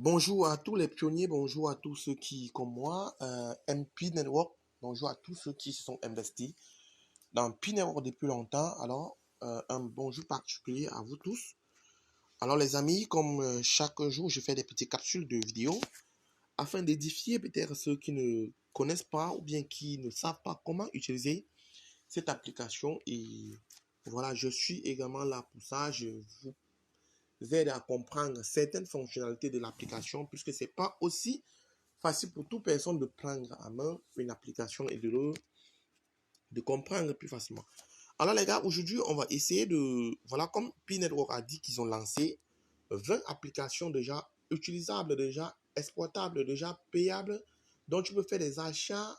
Bonjour à tous les pionniers, bonjour à tous ceux qui, comme moi, aiment Pi Network, bonjour à tous ceux qui se sont investis dans Pi Network depuis longtemps. Alors, un bonjour particulier à vous tous. Alors, les amis, comme chaque jour, je fais des petites capsules de vidéos afin d'édifier peut-être ceux qui ne connaissent pas ou bien qui ne savent pas comment utiliser cette application. Et voilà, je suis également là pour ça. Je vous aide à comprendre certaines fonctionnalités de l'application puisque c'est pas aussi facile pour toute personne de prendre en main une application et de comprendre plus facilement. Alors les gars, aujourd'hui, on va essayer de... Voilà, comme P-Network a dit qu'ils ont lancé 20 applications déjà utilisables, déjà exploitables, déjà payables, dont tu peux faire des achats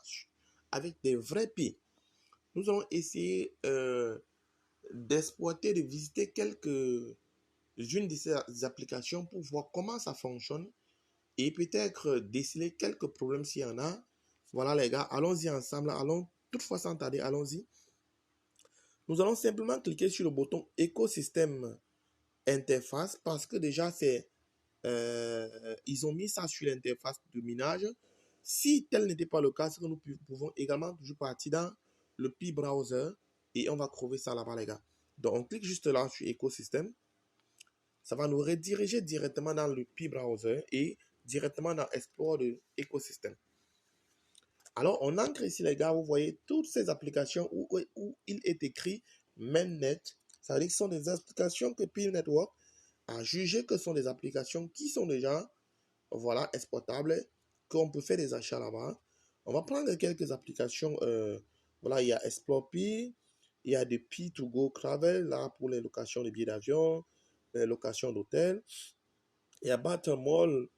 avec des vrais prix. Nous allons essayer d'exploiter, de visiter quelques-unes de ces applications pour voir comment ça fonctionne et peut-être déceler quelques problèmes s'il y en a. Voilà les gars, allons-y ensemble, allons toutefois sans tarder, allons-y. Nous allons simplement cliquer sur le bouton écosystème interface parce que déjà ils ont mis ça sur l'interface de minage. Si tel n'était pas le cas, c'est que nous pouvons également toujours partir dans le Pi browser et on va trouver ça là-bas les gars. Donc on clique juste là sur écosystème. Ça va nous rediriger directement dans le Pi browser et directement dans Explore de écosystème. Alors, on entre ici, les gars, vous voyez toutes ces applications où il est écrit mainnet. Ça veut dire que ce sont des applications que Pi Network a jugé que ce sont des applications qui sont déjà, voilà, exportables, qu'on peut faire des achats là-bas. On va prendre quelques applications. Voilà, il y a Explore Pi, il y a des Pi2Go Travel, là, pour les locations de billets d'avion, les locations d'hôtels. Il y a Battle Mall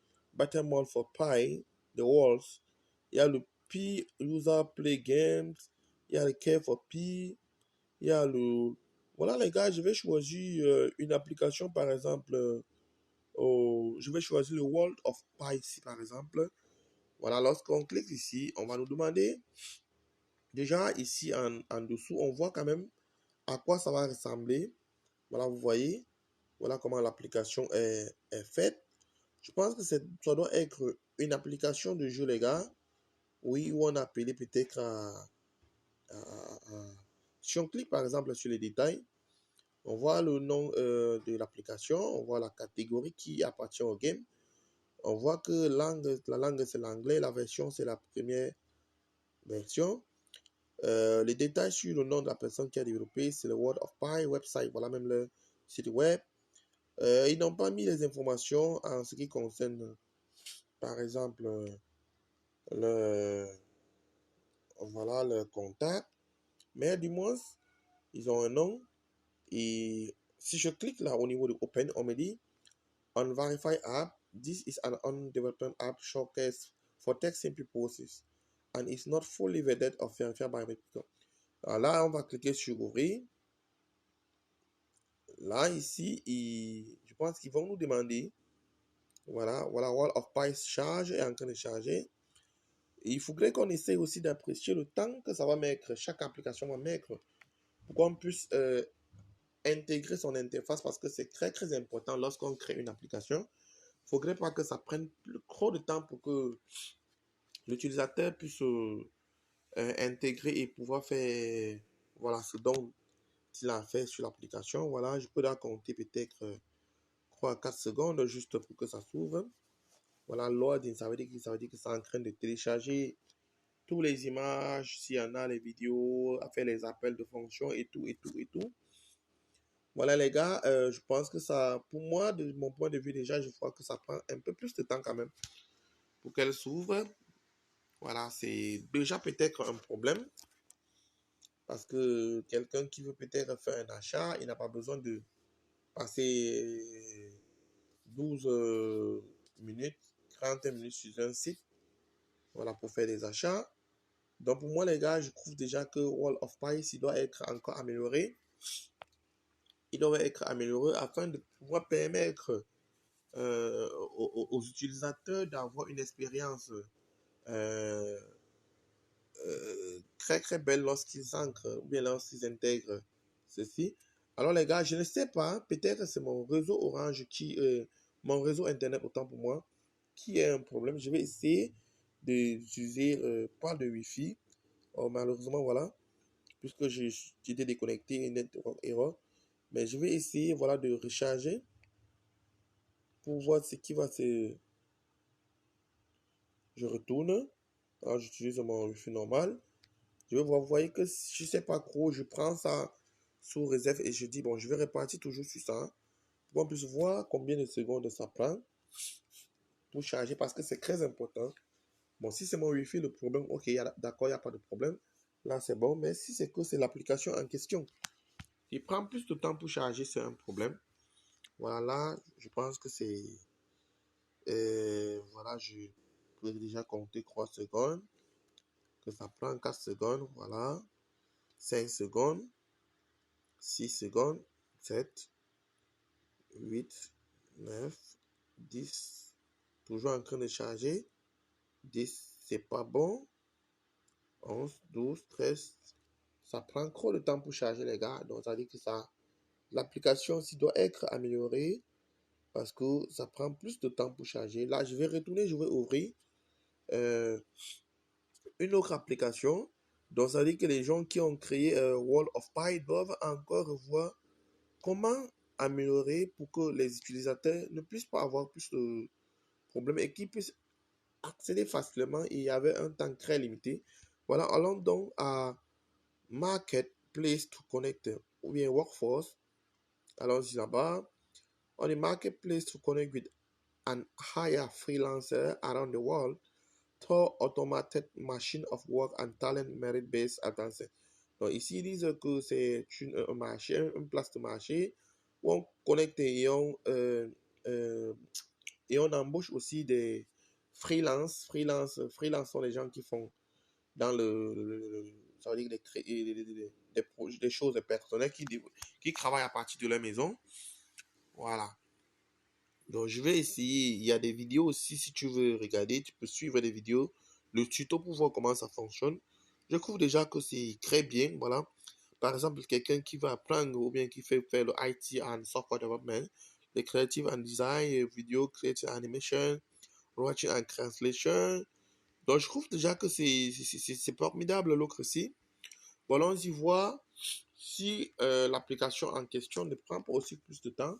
for Pi, The Walls. Il y a le Pi User Play Games. Il y a le Care for Pi. Il y a le... Voilà les gars, je vais choisir une application par exemple. Je vais choisir le World of Pi ici par exemple. Voilà, lorsqu'on clique ici, on va nous demander. Déjà ici en dessous, on voit quand même à quoi ça va ressembler. Voilà, vous voyez. Voilà comment l'application est faite. Je pense que ça doit être une application de jeu, les gars. Oui, où on a appelé peut-être Si on clique par exemple sur les détails, on voit le nom de l'application, on voit la catégorie qui appartient au game. On voit que la langue c'est l'anglais, la version c'est la première version. Les détails sur le nom de la personne qui a développé, c'est le World of Pi website, voilà même le site web. Ils n'ont pas mis les informations en ce qui concerne, par exemple, le, voilà, le contact, mais du moins, ils ont un nom. Et si je clique là au niveau de Open, on me dit Unverified app, this is an undeveloped app showcase for tech simple purposes and is not fully vetted or verified by Mexico. Alors là, on va cliquer sur ouvrir. Là, ici, je pense qu'ils vont nous demander, voilà, Wall of Pi charge, est en train de charger. Et il faudrait qu'on essaye aussi d'apprécier le temps que ça va mettre, chaque application va mettre, pour qu'on puisse intégrer son interface parce que c'est très très important lorsqu'on crée une application. Il ne faudrait pas que ça prenne trop de temps pour que l'utilisateur puisse intégrer et pouvoir faire voilà, ce dont il a fait sur l'application. Voilà, je peux là compter peut-être 3 à 4 secondes juste pour que ça s'ouvre. Voilà, loading, ça veut dire que c'est en train de télécharger toutes les images, s'il y en a, les vidéos, à faire les appels de fonction et tout, et tout, et tout. Voilà les gars, je pense que ça, pour moi, de mon point de vue déjà, je crois que ça prend un peu plus de temps quand même pour qu'elle s'ouvre. Voilà, c'est déjà peut-être un problème parce que quelqu'un qui veut peut-être faire un achat, il n'a pas besoin de passer 12 minutes, 30 minutes sur un site, voilà, pour faire des achats. Donc pour moi les gars, je trouve déjà que Wall of Pi, il doit être encore amélioré. Il doit être amélioré afin de pouvoir permettre aux utilisateurs d'avoir une expérience très très belle lorsqu'ils entrent ou bien lorsqu'ils intègrent ceci. Alors les gars, je ne sais pas, peut-être c'est mon réseau Orange mon réseau internet autant pour moi, qu'il y ait un problème, je vais essayer d'utiliser pas de Wi-Fi. Oh, malheureusement, voilà, puisque j'étais déconnecté, network error. Mais je vais essayer, voilà, de recharger pour voir ce qui va se... Je retourne. Alors, j'utilise mon Wi-Fi normal. Je vais voir, vous voyez que si je sais pas trop, je prends ça sous réserve et je dis, bon, je vais repartir toujours sur ça pour qu'on puisse voir combien de secondes ça prend pour charger parce que c'est très important. Bon, si c'est mon Wi-Fi, le problème, ok, d'accord, il n'y a pas de problème. Là, c'est bon. Mais si c'est que c'est l'application en question, il prend plus de temps pour charger, c'est un problème. Voilà, là, je pense que c'est... voilà, je peux déjà compter 3 secondes. Que ça prend 4 secondes, voilà. 5 secondes. 6 secondes. 7, 8, 9, 10. Toujours en train de charger. 10, c'est pas bon. 11, 12, 13. Ça prend trop de temps pour charger, les gars. Donc, ça dit que ça, l'application aussi doit être améliorée parce que ça prend plus de temps pour charger. Là, je vais retourner, je vais ouvrir euh, une autre application. Donc, ça dit que les gens qui ont créé Wall of Pie doivent encore revoir comment améliorer pour que les utilisateurs ne puissent pas avoir plus de problèmes et qu'ils puissent accéder facilement. Il y avait un temps très limité. Voilà, allons donc à Marketplace to Connect ou bien Workforce. Allons-y là-bas. On the Marketplace to connect with and hire freelancers around the world through automated machine of work and talent merit-based advanced. Donc ici, ils disent que c'est un marché, une place de marché où on connecte et on embauche aussi des freelance. Freelance sont les gens qui font dans ça veut dire des choses personnelles qui travaillent à partir de leur maison. Voilà. Donc, je vais essayer. Il y a des vidéos aussi, si tu veux regarder, tu peux suivre des vidéos, le tuto pour voir comment ça fonctionne. Je trouve déjà que c'est très bien. Voilà. Par exemple, quelqu'un qui va apprendre ou bien qui fait faire le IT and software development, le creative and design, video creative animation, writing and translation. Donc, je trouve déjà que c'est formidable l'autre aussi. Voilà, on y voit si l'application en question ne prend pas aussi plus de temps.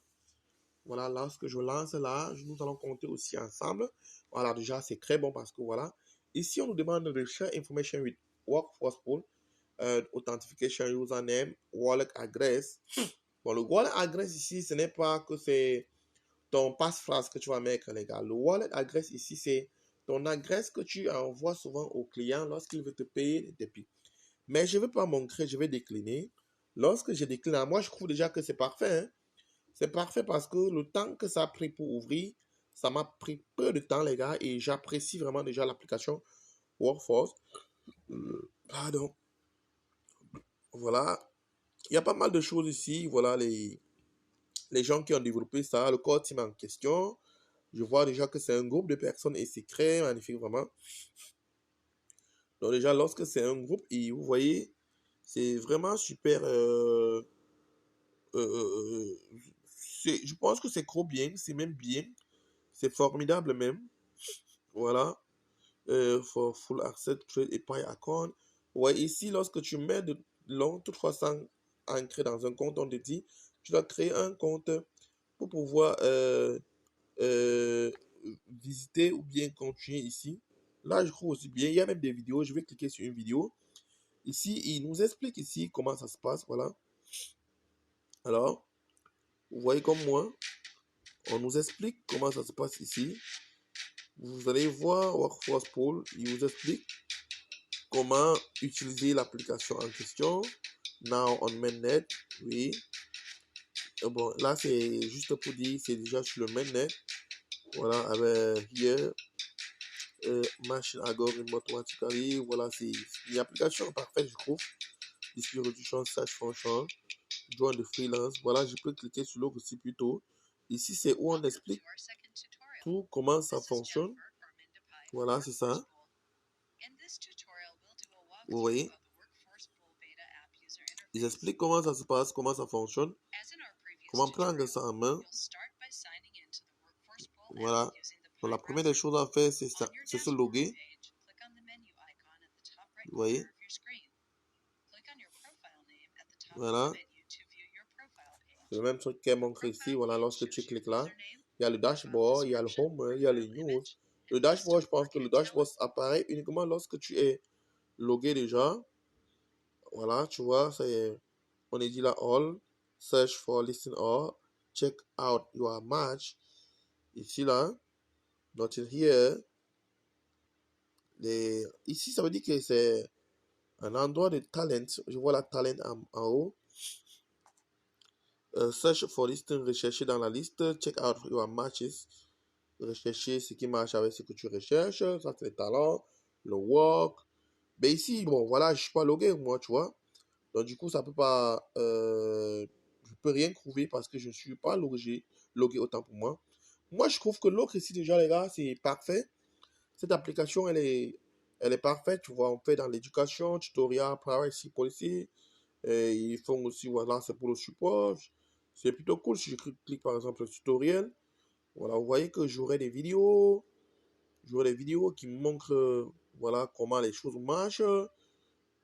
Voilà, lorsque je lance là, nous allons compter aussi ensemble. Voilà, déjà, c'est très bon parce que voilà. Ici, on nous demande de share information with Workforce Pool, authentication username, wallet address. Bon, le wallet address ici, ce n'est pas que c'est ton passe-phrase que tu vas mettre, les gars. Le wallet address ici, c'est ton adresse que tu envoies souvent au client lorsqu'il veut te payer des prix. Mais je ne vais pas montrer, je vais décliner. Lorsque je décline, moi, je trouve déjà que c'est parfait. Hein? C'est parfait parce que le temps que ça a pris pour ouvrir, ça m'a pris peu de temps, les gars, et j'apprécie vraiment déjà l'application Workforce. Pardon. Voilà. Il y a pas mal de choses ici. Voilà les gens qui ont développé ça, le core team en question. Je vois déjà que c'est un groupe de personnes et c'est très magnifique, vraiment. Donc déjà, lorsque c'est un groupe, et vous voyez, c'est vraiment super. Euh, je pense que c'est trop bien, c'est même bien. C'est formidable même. Voilà. For full access, trade et pay account. Ouais, ici, lorsque tu mets de long, toutefois sans ancrer dans un compte, on te dit, tu dois créer un compte pour pouvoir euh, visiter ou bien continuer ici. Là, je trouve aussi bien. Il y a même des vidéos. Je vais cliquer sur une vidéo. Ici, il nous explique ici comment ça se passe. Voilà. Alors, vous voyez comme moi, on nous explique comment ça se passe ici. Vous allez voir Workforce Pool. Il vous explique comment utiliser l'application en question. Now on mainnet, oui. Bon, là c'est juste pour dire, c'est déjà sur le mainnet. Voilà, avec here, machine algorithm automatically. Voilà, c'est une application parfaite, je trouve. Display reduction, search function, join the freelance. Voilà, je peux cliquer sur l'autre aussi plutôt. Ici, c'est où on explique tout, comment ça fonctionne. Voilà, c'est ça. Vous voyez, ils expliquent comment ça se passe, comment ça fonctionne, comment prendre ça en main. Voilà. Donc, la première des choses à faire, c'est ça, c'est se loguer. Vous voyez? Voilà. C'est le même truc qui est montré ici. Voilà, lorsque tu cliques là, il y a le dashboard, il y a le home, il y a les news. Le dashboard, je pense que le dashboard apparaît uniquement lorsque tu es logué déjà. Voilà, tu vois, on est dit là, all, search for listen all, check out your match. Ici là, not in here. Ici, ça veut dire que c'est un endroit de talent. Je vois la talent en haut. Search for listen, rechercher dans la liste, check out your matches. Rechercher ce qui marche avec ce que tu recherches. Ça, c'est le talent, le work. Mais ici, bon, voilà, je suis pas logué, moi, tu vois. Donc, du coup, ça peut pas. Je peux rien trouver parce que je ne suis pas logué autant pour moi. Moi, je trouve que l'autre ici, déjà, les gars, c'est parfait. Cette application, elle est parfaite. Tu vois, on fait dans l'éducation, tutoriel, privacy policy. Et ils font aussi, voilà, c'est pour le support. C'est plutôt cool si je clique, par exemple, le tutoriel. Voilà, vous voyez que j'aurai des vidéos. J'aurai des vidéos qui me montrent, voilà, comment les choses marchent. Vous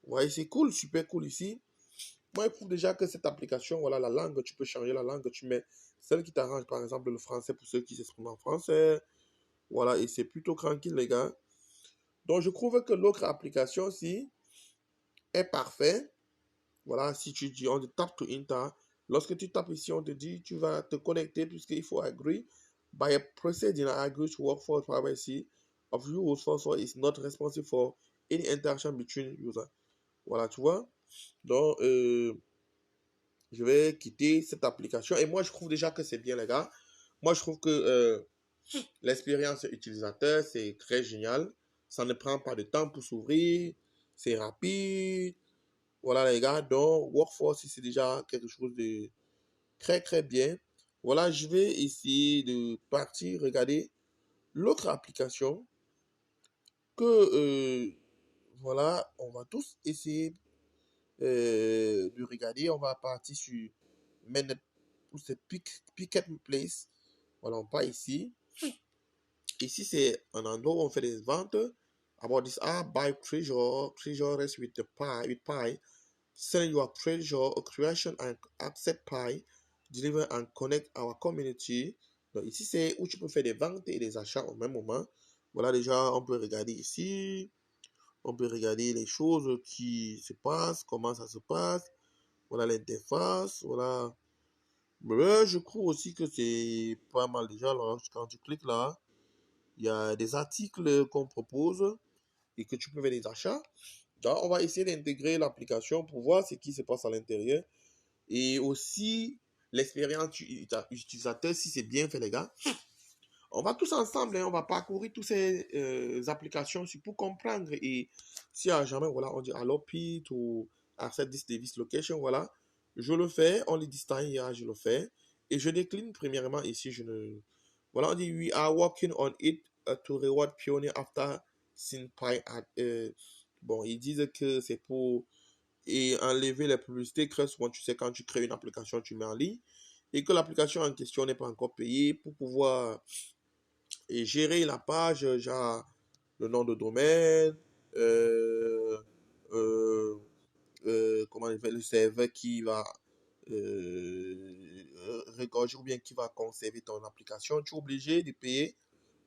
voyez, c'est cool, super cool ici. Moi, je trouve déjà que cette application, voilà, la langue, tu peux changer la langue, tu mets celle qui t'arrange, par exemple, le français pour ceux qui s'expriment en français. Voilà, et c'est plutôt tranquille, les gars. Donc, je trouve que l'autre application aussi est parfaite. Voilà, si tu dis, on te tape to enter. Lorsque tu tapes ici, on te dit, tu vas te connecter puisqu'il faut agree. By a procedure, I agree to work for privacy of users, so is not responsible for any interaction between users. Voilà, tu vois. Donc, je vais quitter cette application. Et moi, je trouve déjà que c'est bien, les gars. Moi, je trouve que l'expérience utilisateur, c'est très génial. Ça ne prend pas de temps pour s'ouvrir. C'est rapide. Voilà, les gars. Donc, Workforce, c'est déjà quelque chose de très, très bien. Voilà, je vais essayer de partir regarder l'autre application que, voilà, on va tous essayer de regarder. On va partir sur Manet, c'est Pick Place. Voilà, on part ici. Ici, c'est un endroit où on fait des ventes. About this app, buy treasures with the pie, with pie. Sell your treasure, creation and accept pie. Deliver and connect our community. Donc ici, c'est où tu peux faire des ventes et des achats au même moment. Voilà, déjà, on peut regarder ici. On peut regarder les choses qui se passent, comment ça se passe. Voilà l'interface. Voilà. Mais je trouve aussi que c'est pas mal déjà. Là, quand tu cliques là, il y a des articles qu'on propose et que tu peux faire des achats. Donc, on va essayer d'intégrer l'application pour voir ce qui se passe à l'intérieur. Et aussi, l'expérience utilisateur, si c'est bien fait, les gars. On va tous ensemble, hein, on va parcourir toutes ces applications pour comprendre. Et si à jamais, voilà, on dit allow P to access this device location, voilà. Je le fais, on le distingue, je le fais. Et je décline premièrement ici, je ne... Voilà, on dit we are working on it to reward Pioneer after SynPy. Bon, ils disent que c'est pour enlever les publicités que souvent, tu sais, quand tu crées une application, tu mets en ligne. Et que l'application en question n'est pas encore payée pour pouvoir gérer la page, genre le nom de domaine, euh, euh, comment on appelle le serveur qui va regorger ou bien qui va conserver ton application, tu es obligé de payer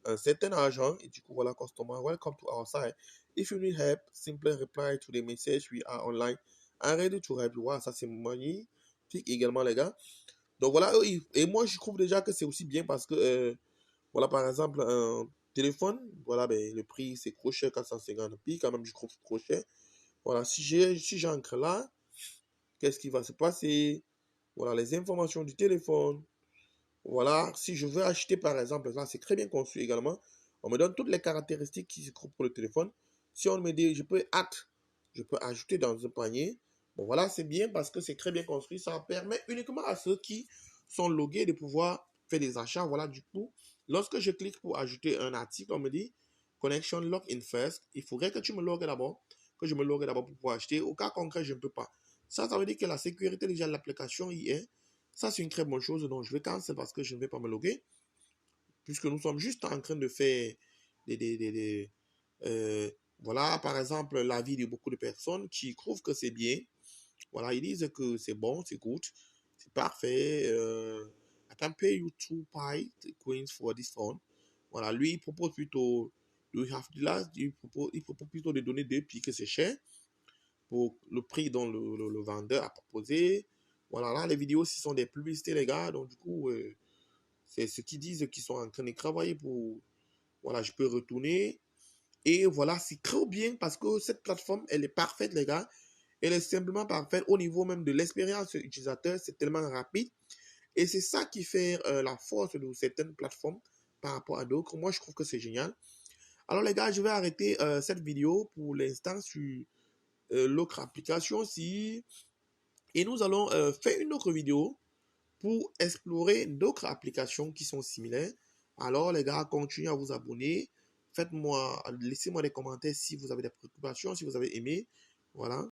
un certain argent et du coup voilà customer welcome to our site. If you need help, simply reply to the message, we are online and ready to help you. Voilà, ça c'est magnifique également les gars. Donc voilà, et moi je trouve déjà que c'est aussi bien parce que voilà par exemple un téléphone, voilà ben, le prix c'est trop cher, 450 pi quand même je trouve trop cher. Voilà, si j'entre là, qu'est-ce qui va se passer? Voilà les informations du téléphone. Voilà, si je veux acheter par exemple, là c'est très bien conçu également. On me donne toutes les caractéristiques qui se trouvent pour le téléphone. Si on me dit, je peux ajouter dans un panier. Bon voilà, c'est bien parce que c'est très bien construit. Ça permet uniquement à ceux qui sont logués de pouvoir faire des achats. Voilà, du coup, lorsque je clique pour ajouter un article, on me dit, connection log in first. Il faudrait que tu me logues d'abord, que je me logue d'abord pour pouvoir acheter. Au cas concret, je ne peux pas. Ça veut dire que la sécurité déjà de l'application y est. Ça, c'est une très bonne chose. Donc, je vais cancel parce que je ne vais pas me loguer. puisque nous sommes juste en train de faire voilà, par exemple, l'avis de beaucoup de personnes qui trouvent que c'est bien. Voilà, ils disent que c'est bon, c'est good, c'est parfait. I can pay you 2 coins for this phone. Voilà, lui, il propose plutôt, il propose plutôt de donner 2 pi que c'est cher pour le prix dont le vendeur a proposé. Voilà, là, les vidéos, ce sont des publicités, les gars. Donc, du coup, c'est ce qu'ils disent qu'ils sont en train de travailler pour. Voilà, je peux retourner. Et voilà, c'est trop bien parce que cette plateforme, elle est parfaite, les gars. Elle est simplement parfaite au niveau même de l'expérience utilisateur. C'est tellement rapide. Et c'est ça qui fait la force de certaines plateformes par rapport à d'autres. Moi, je trouve que c'est génial. Alors, les gars, je vais arrêter cette vidéo pour l'instant sur l'autre application. Et nous allons faire une autre vidéo pour explorer d'autres applications qui sont similaires. Alors, les gars, continuez à vous abonner. Laissez-moi des commentaires si vous avez des préoccupations, si vous avez aimé. Voilà.